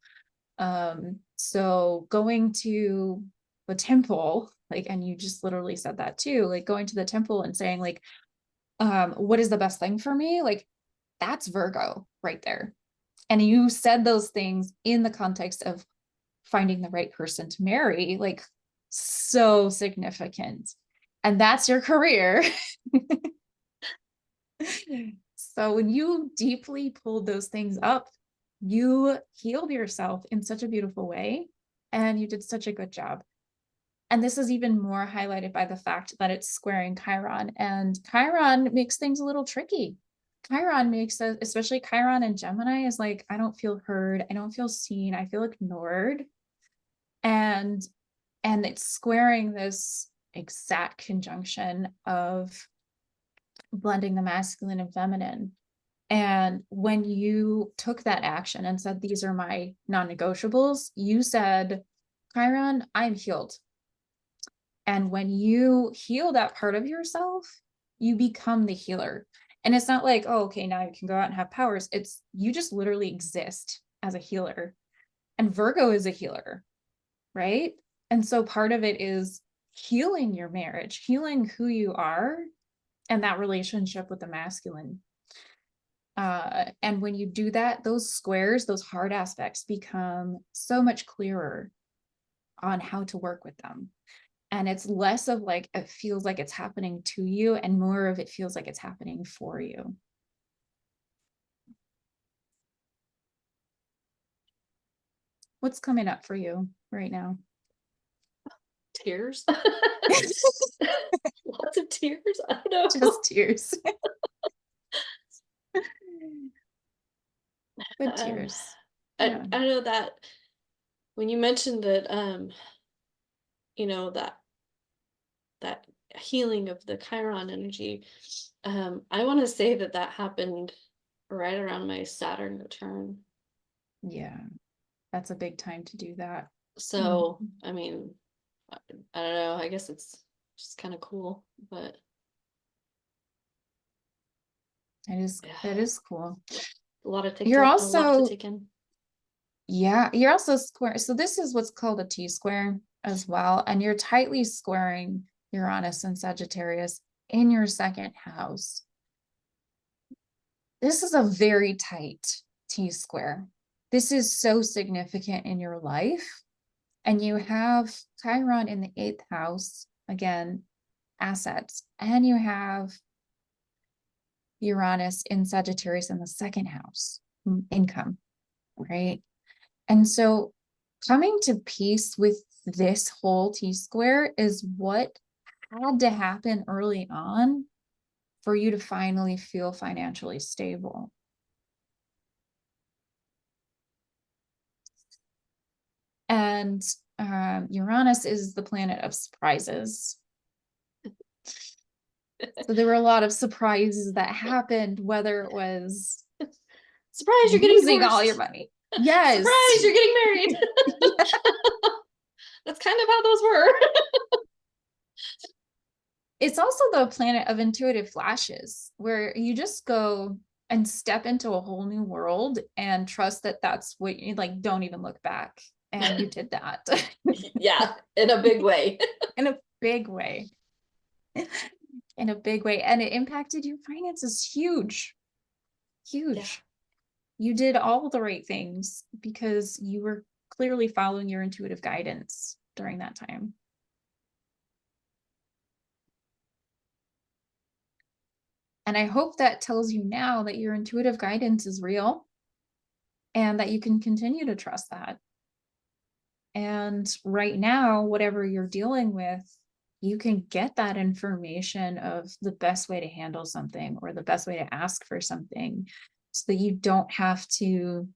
So going to the temple, like, and you just literally said that too, like going to the temple and saying like, what is the best thing for me? Like, that's Virgo right there. And you said those things in the context of finding the right person to marry, like so significant. And that's your career. So when you deeply pulled those things up, you healed yourself in such a beautiful way, and you did such a good job. And this is even more highlighted by the fact that it's squaring Chiron, and Chiron makes things a little tricky. Chiron makes it, especially Chiron and Gemini, is like, I don't feel heard, I don't feel seen, I feel ignored. And it's squaring this exact conjunction of blending the masculine and feminine. And when you took that action and said, these are my non-negotiables, you said, Chiron, I'm healed. And when you heal that part of yourself, you become the healer. And it's not like, oh, okay, now you can go out and have powers. It's you just literally exist as a healer. And Virgo is a healer, right? And so part of it is healing your marriage, healing who you are and that relationship with the masculine. And when you do that, those squares, those hard aspects become so much clearer on how to work with them. And it's less of like, it feels like it's happening to you, and more of it feels like it's happening for you. What's coming up for you right now? Tears. Lots of tears. I don't know. Just tears. Good tears. I Yeah. I know that when you mentioned that, that healing of the Chiron energy, I want to say that that happened right around my Saturn return. Yeah. That's a big time to do that. So, Mhm. I mean, I don't know. I guess it's just kind of cool, but That yeah, is cool. You're a lot to also, take in. yeah, you're also square. So this is what's called a T-square as well. And you're tightly squaring Uranus and Sagittarius in your second house. This is a very tight T-square. This is so significant in your life. And you have Chiron in the eighth house, again, assets, and you have Uranus in Sagittarius in the second house, income, right? And so coming to peace with this whole T-square is what had to happen early on for you to finally feel financially stable. And Uranus is the planet of surprises. So there were a lot of surprises that happened, whether it was Surprise, you're getting losing all your divorced. money. Yes. Surprise, you're getting married. That's kind of how those were. It's also the planet of intuitive flashes where you just go and step into a whole new world and trust that that's what you like, don't even look back. And you did that Yeah, in a big way. in a big way. In a big way. And it impacted your finances huge, Yeah. huge. You did all the right things because you were clearly following your intuitive guidance during that time. And I hope that tells you now that your intuitive guidance is real and that you can continue to trust that. And right now, whatever you're dealing with, you can get that information of the best way to handle something or the best way to ask for something so that you don't have to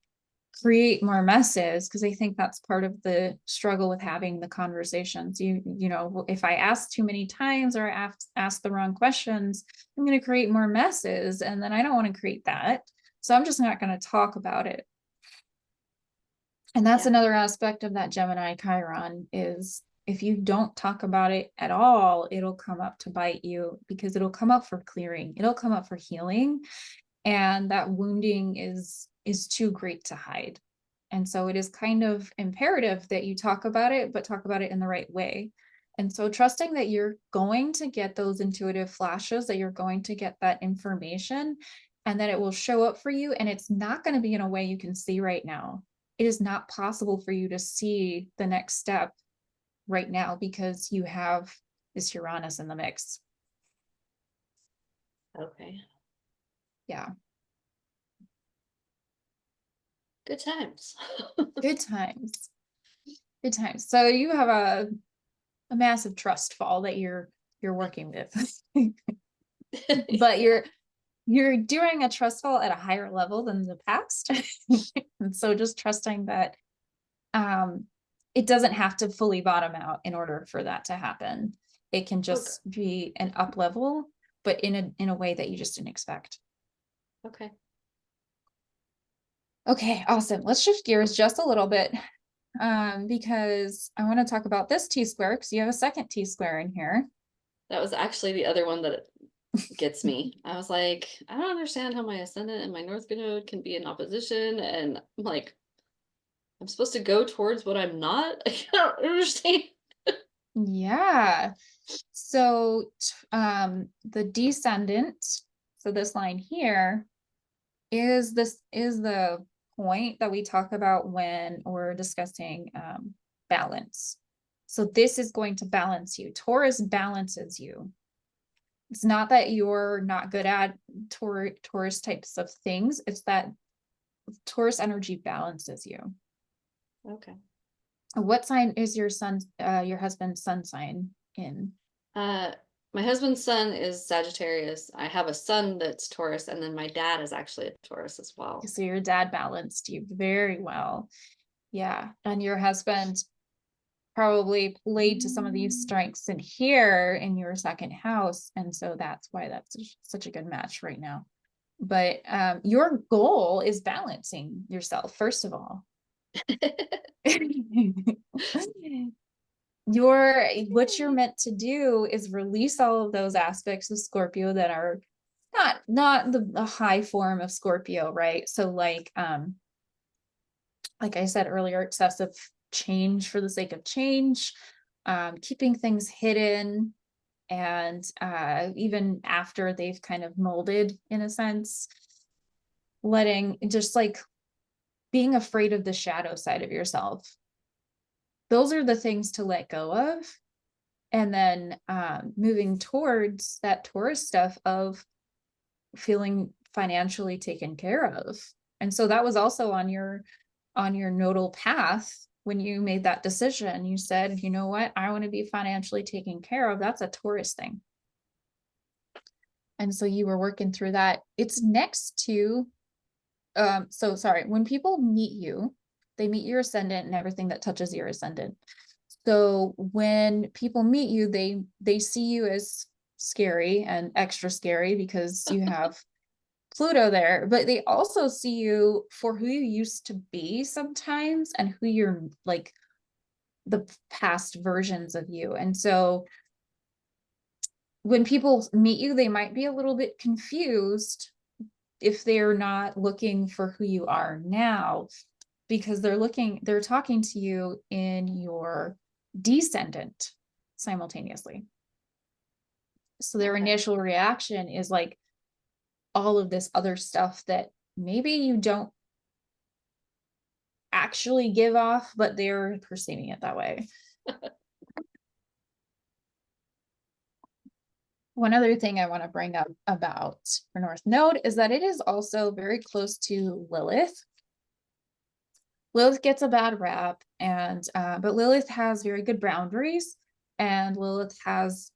create more messes, because I think that's part of the struggle with having the conversations. If I ask too many times or ask the wrong questions, I'm going to create more messes, and then I don't want to create that. So I'm just not going to talk about it. And that's Yeah. another aspect of that Gemini Chiron is if you don't talk about it at all, it'll come up to bite you because it'll come up for clearing. It'll come up for healing. And that wounding is too great to hide. And so it is kind of imperative that you talk about it, but talk about it in the right way. And so trusting that you're going to get those intuitive flashes, that you're going to get that information, and that it will show up for you. And it's not going to be in a way you can see right now. It is not possible for you to see the next step right now because you have this Uranus in the mix. Okay. Yeah. Good times. Good times. Good times. So you have a massive trust fall that you're working with. But Yeah. you're doing a trust fall at a higher level than the past. And so just trusting that um it doesn't have to fully bottom out in order for that to happen. It can Okay. just be an up level, but in a way that you just didn't expect. Okay. Okay, awesome. Let's shift gears just a little bit because I want to talk about this T-square because you have a second T-square in here. That was actually the other one that gets me. I was like, I don't understand how my ascendant and my North Node can be in opposition. And I'm like, I'm supposed to go towards what I'm not? I don't understand. Yeah. So the descendant, so this line here is the point that we talk about when we're discussing balance. So this is going to balance you. Taurus balances you. It's not that you're not good at Taurus types of things. It's that Taurus energy balances you. Okay. What sign is your husband's sun sign in? My husband's son is Sagittarius. I have a son that's Taurus, and then my dad is actually a Taurus as well. So your dad balanced you very well. Yeah. And your husband probably played to some of these strengths in here in your second house. And so that's why that's such a good match right now. But your goal is balancing yourself, first of all. What you're meant to do is release all of those aspects of Scorpio that are not the high form of Scorpio, right? So like I said earlier, excessive change for the sake of change, keeping things hidden, and even after they've kind of molded in a sense, letting just like being afraid of the shadow side of yourself. Those are the things to let go of. And then moving towards that Taurus stuff of feeling financially taken care of. And so that was also on your nodal path when you made that decision. You said, you know what, I want to be financially taken care of. That's a Taurus thing. And so you were working through that. It's next to so sorry, when people meet you, they meet your ascendant and everything that touches your ascendant. So when people meet you, they see you as scary and extra scary because you have Pluto there, but they also see you for who you used to be sometimes and who you're like the past versions of you. And so when people meet you, they might be a little bit confused if they're not looking for who you are now, because they're talking to you in your descendant simultaneously. So their initial reaction is like all of this other stuff that maybe you don't actually give off, but they're perceiving it that way. One other thing I want to bring up about your North Node is that it is also very close to Lilith. Lilith gets a bad rap, and but Lilith has very good boundaries, and Lilith has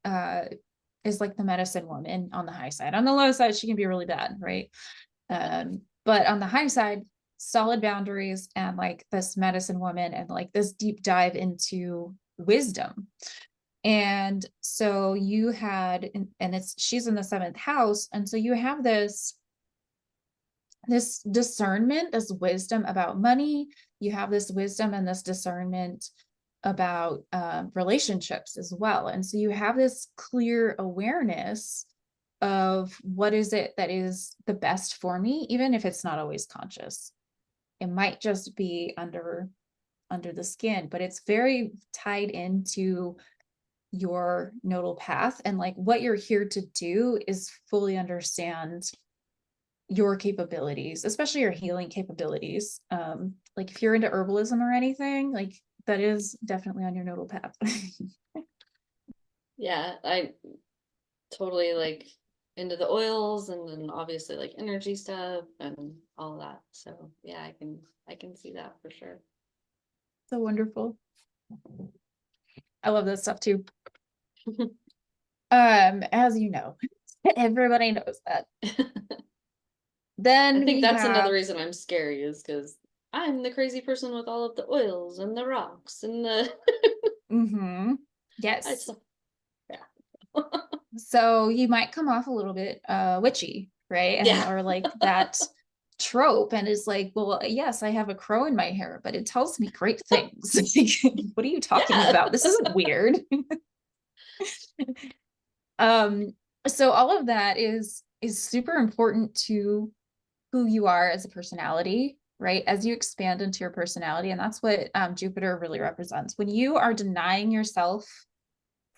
is like the medicine woman on the high side. On the low side, she can be really bad, right? But on the high side, solid boundaries and like this medicine woman and like this deep dive into wisdom. And so you had, and she's in the seventh house, and so you have this discernment, this wisdom about money. You have this wisdom and this discernment about relationships as well. And so you have this clear awareness of what is it that is the best for me, even if it's not always conscious. It might just be under the skin, but it's very tied into your nodal path. And like what you're here to do is fully understand your capabilities, especially your healing capabilities. Like if you're into herbalism or anything, like that is definitely on your nodal path. Yeah, I totally like into the oils and then obviously like energy stuff and all that. So yeah, I can see that for sure. So wonderful. I love this stuff too. As you know, everybody knows that. Then I think we that's another have reason I'm scary is because I'm the crazy person with all of the oils and the rocks and the I yes. just, yeah. So you might come off a little bit witchy, right? And Yeah. or like that trope, and it's like, well, yes, I have a crow in my hair, but it tells me great things. What are you talking Yeah. about? This isn't weird. um so all of that is super important to who you are as a personality, right? As you expand into your personality. And that's what Jupiter really represents. When you are denying yourself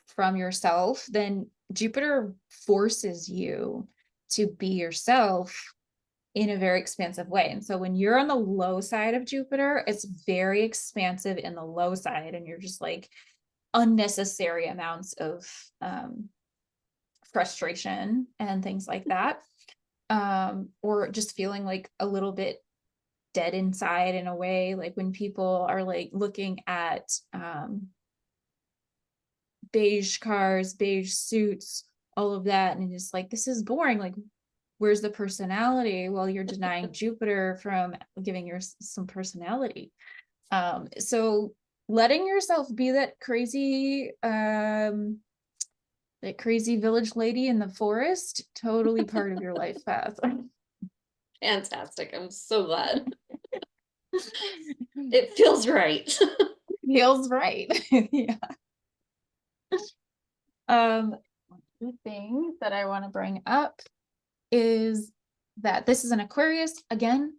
from yourself, then Jupiter forces you to be yourself in a very expansive way. And so when you're on the low side of Jupiter, it's very expansive in the low side, and you're just like unnecessary amounts of frustration and things like that. Or just feeling like a little bit dead inside in a way, like when people are like looking at beige cars, beige suits, all of that, and it's like, this is boring. Like, where's the personality? Well, you're denying Jupiter from giving your some personality. So letting yourself be that crazy village lady in the forest, totally part of your life path. Fantastic. I'm so glad. It feels right. Feels right. Yeah. The thing that I want to bring up is that this is an Aquarius again.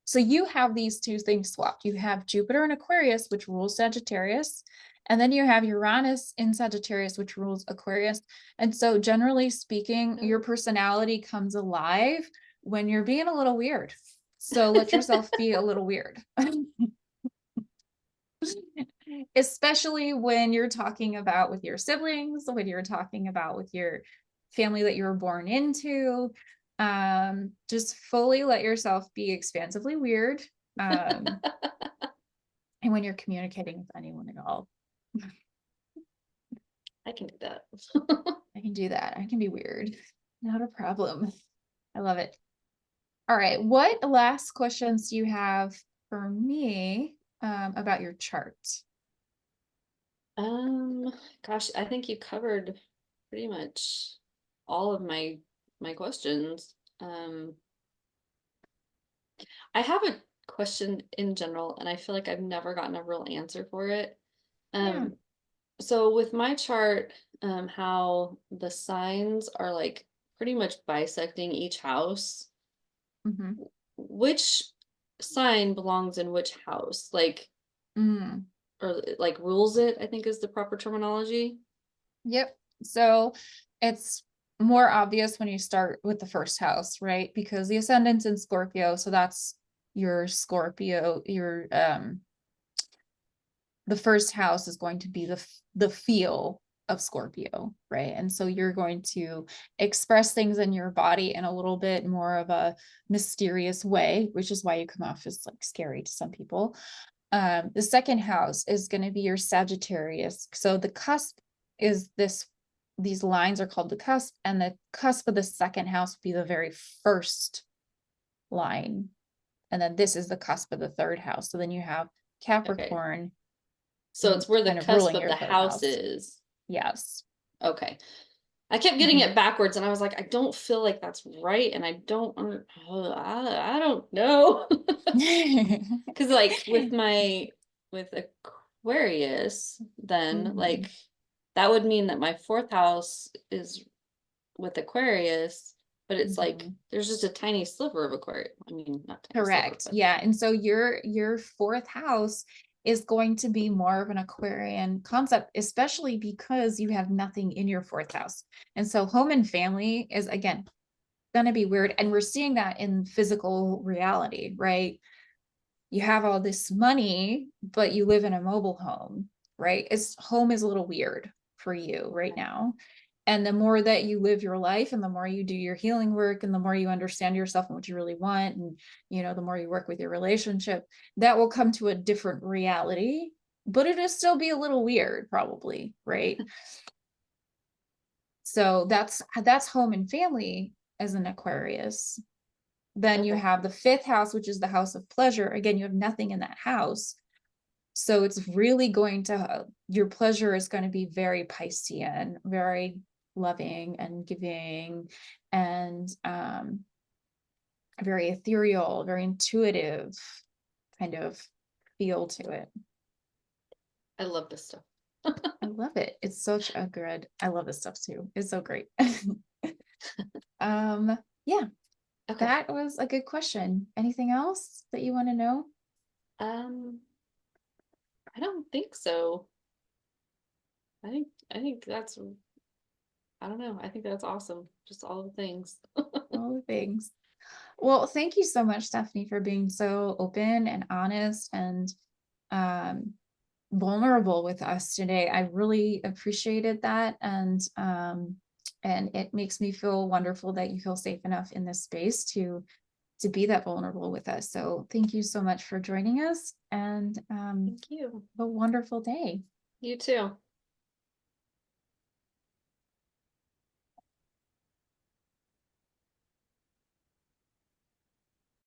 So you have these two things swapped. You have Jupiter in Aquarius, which rules Sagittarius, and then you have Uranus in Sagittarius, which rules Aquarius. And so generally speaking, your personality comes alive when you're being a little weird. So let yourself be a little weird. Especially when you're talking about with your siblings, when you're talking about with your family that you were born into. Just fully let yourself be expansively weird. And when you're communicating with anyone at all. I can do that. I can do that. I can be weird. Not a problem. I love it. All right. What last questions do you have for me about your chart? Gosh, I think you covered pretty much all of my questions. I have a question in general, and I feel like I've never gotten a real answer for it. Yeah. So with my chart, how the signs are like pretty much bisecting each house, Mm-hmm. which sign belongs in which house? Like, Mm. or like rules it, I think is the proper terminology. Yep. So it's more obvious when you start with the first house, right? Because the ascendant's in Scorpio, so that's your Scorpio, your the first house is going to be the feel of Scorpio, right? And so you're going to express things in your body in a little bit more of a mysterious way, which is why you come off as like scary to some people. The second house is going to be your Sagittarius. So the cusp is this, these lines are called the cusp, and the cusp of the second house would be the very first line. And then this is the cusp of the third house. So then you have Okay. Capricorn So it's where the kind of cusp ruling of your the third house house. is. Yes. Okay. I kept getting Mhm. it backwards, and I was like, I don't feel like that's right, and I don't, I don't know, because like with Aquarius, then Mhm. like that would mean that my fourth house is with Aquarius, but it's like Mhm. there's just a tiny sliver of Aquarius. I mean, not tiny sliver, Correct. but Yeah. And so your fourth house is going to be more of an Aquarian concept, especially because you have nothing in your fourth house. And so home and family is again going to be weird. And we're seeing that in physical reality, right? You have all this money, but you live in a mobile home, right? It's home is a little weird for you right now. And the more that you live your life and the more you do your healing work and the more you understand yourself and what you really want, and the more you work with your relationship, that will come to a different reality, but it'll still be a little weird probably, right? So that's home and family as an Aquarius. Then you okay. have the fifth house, which is the house of pleasure. Again, you have nothing in that house. So it's really going to, your pleasure is going to be very Piscean, very loving and giving, and very ethereal, very intuitive kind of feel to it. I love this stuff. I love it. It's such a good, I love this stuff too. It's so great. Yeah, Okay. that was a good question. Anything else that you want to know? Um, I don't think so. I think that's, I don't know. I think that's awesome. Just all the things. All the things. Well, thank you so much, Stephanie, for being so open and honest and um, vulnerable with us today. I really appreciated that, and it makes me feel wonderful that you feel safe enough in this space to be that vulnerable with us. So thank you so much for joining us, and Thank you. have a wonderful day. You too.